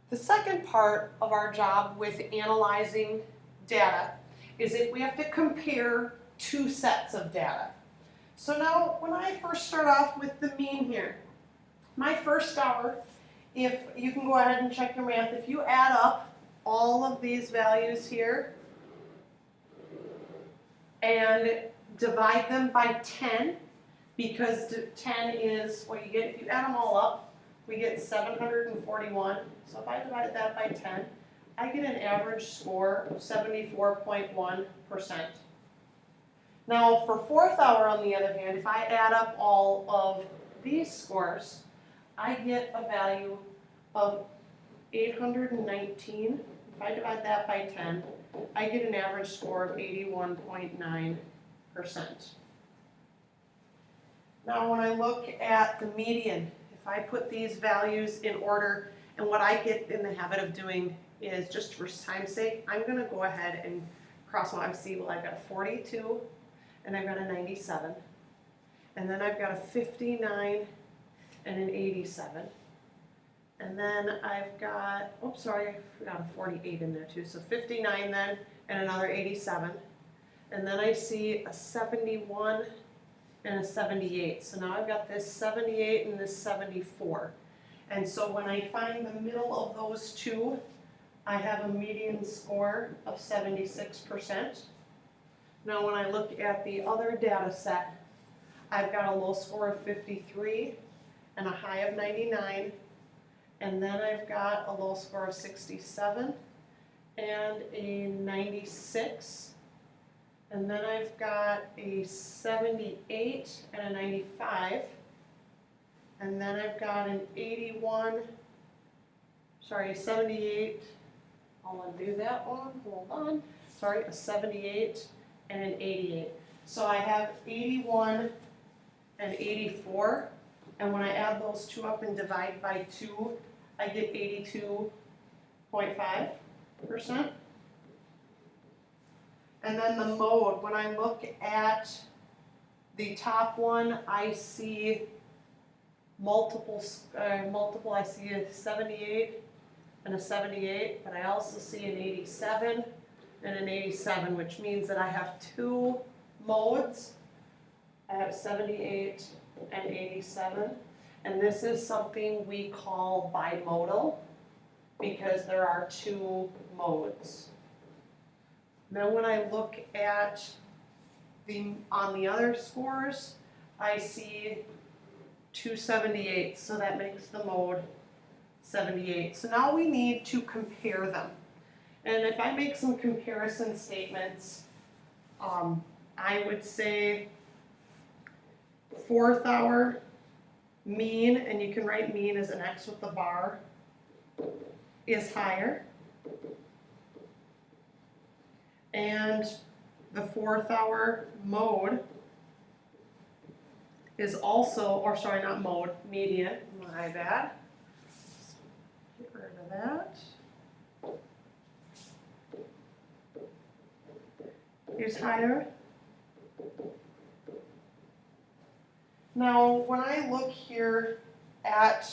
The second part of our job with analyzing data is if we have to compare two sets of data. So now when I first start off with the mean here, my first hour, if you can go ahead and check your math, if you add up all of these values here and divide them by 10, because 10 is what you get, if you add them all up, we get 741. So if I divide that by 10, I get an average score of 74.1%. Now for fourth hour, on the other hand, if I add up all of these scores, I get a value of 819. If I divide that by 10, I get an average score of 81.9%. Now when I look at the median, if I put these values in order, and what I get in the habit of doing is, just for time's sake, I'm going to go ahead and cross them out. I see, well, I've got a 42, and I've got a 97, and then I've got a 59 and an 87, and then I've got, oops, sorry, I forgot a 48 in there too, so 59 then, and another 87, and then I see a 71 and a 78. So now I've got this 78 and this 74. And so when I find the middle of those two, I have a median score of 76%. Now when I look at the other data set, I've got a low score of 53 and a high of 99. And then I've got a low score of 67 and a 96. And then I've got a 78 and a 95. And then I've got an 78, I'll undo that one, hold on. Sorry, a 78 and an 88. So I have 81 and 84. And when I add those two up and divide by 2, I get 82.5%. And then the mode, when I look at the top one, I see multiple, I see a 78 and a 78, but I also see an 87 and an 87, which means that I have two modes. I have 78 and 87, and this is something we call bimodal because there are two modes. Then when I look at on the other scores, I see 278, so that makes the mode 78. So now we need to compare them. And if I make some comparison statements, I would say fourth hour mean, and you can write mean as an X with the bar, is higher. And the fourth hour mode is also, or sorry, not mode, median, my bad. Get rid of that. Is higher. Now, when I look here at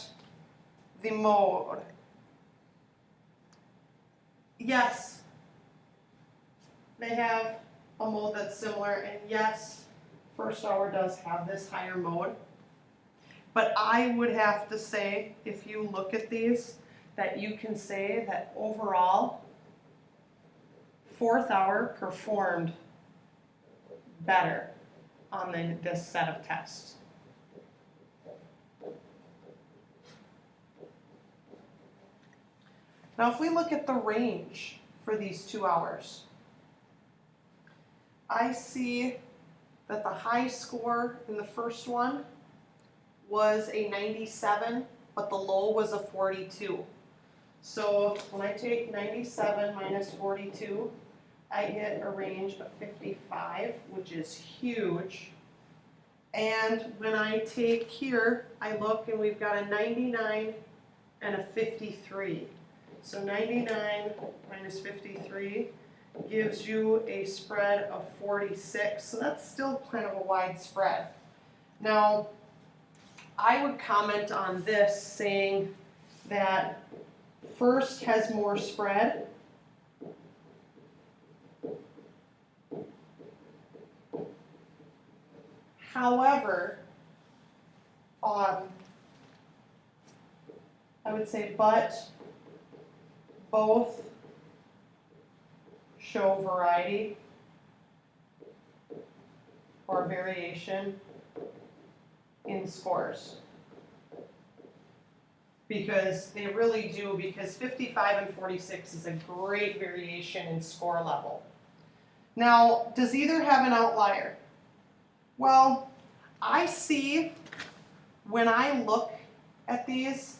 the mode, yes, they have a mode that's similar, and yes, first hour does have this higher mode. But I would have to say, if you look at these, that you can say that overall, fourth hour performed better on this set of tests. Now if we look at the range for these 2 hours, I see that the high score in the first one was a 97, but the low was a 42. So when I take 97 minus 42, I get a range of 55, which is huge. And when I take here, I look and we've got a 99 and a 53. So 99 minus 53 gives you a spread of 46. So that's still kind of a wide spread. Now, I would comment on this saying that first has more spread. However, I would say but both show variety or variation in scores. Because they really do, because 55 and 46 is a great variation in score level. Now, does either have an outlier? Well, I see when I look at these,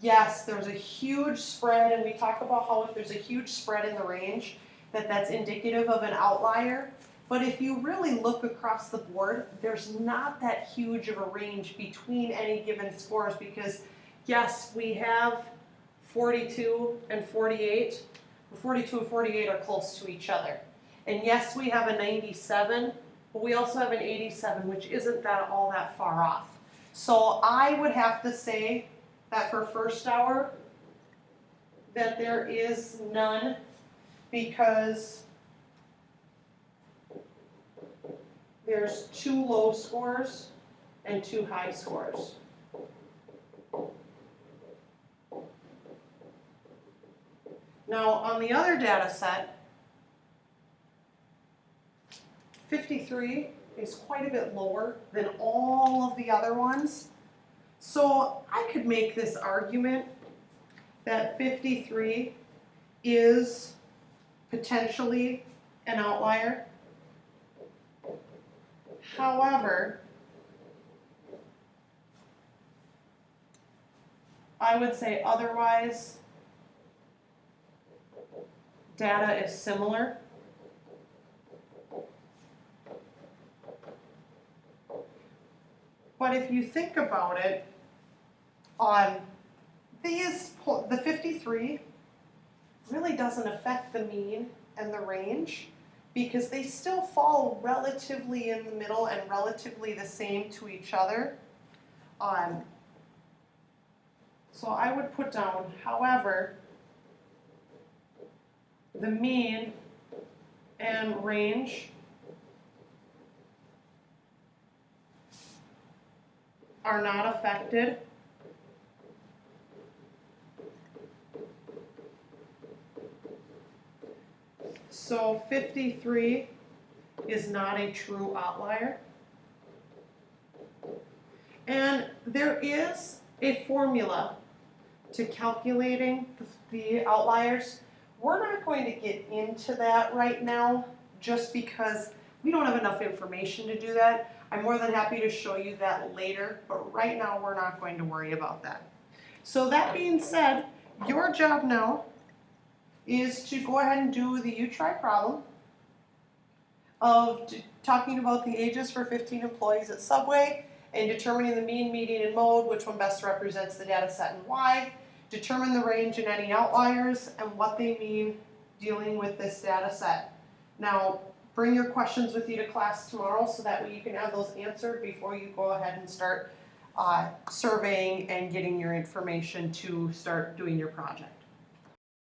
yes, there's a huge spread, and we talk about how if there's a huge spread in the range, that's indicative of an outlier. But if you really look across the board, there's not that huge of a range between any given scores because, yes, we have 42 and 48. 42 and 48 are close to each other. And yes, we have a 97, but we also have an 87, which isn't all that far off. So I would have to say that for first hour, that there is none because there's 2 low scores and 2 high scores. Now, on the other data set, 53 is quite a bit lower than all of the other ones. So I could make this argument that 53 is potentially an outlier. However, I would say otherwise, data is similar. But if you think about it, the 53 really doesn't affect the mean and the range because they still fall relatively in the middle and relatively the same to each other. So I would put down, however, the mean and range are not affected. So 53 is not a true outlier. And there is a formula to calculating the outliers. We're not going to get into that right now just because we don't have enough information to do that. I'm more than happy to show you that later, but right now we're not going to worry about that. So that being said, your job now is to go ahead and do the you-try problem of talking about the ages for 15 employees at Subway and determining the mean, median, and mode, which one best represents the data set and why. Determine the range and any outliers and what they mean dealing with this data set. Now, bring your questions with you to class tomorrow so that way you can have those answered before you go ahead and start surveying and getting your information to start doing your project.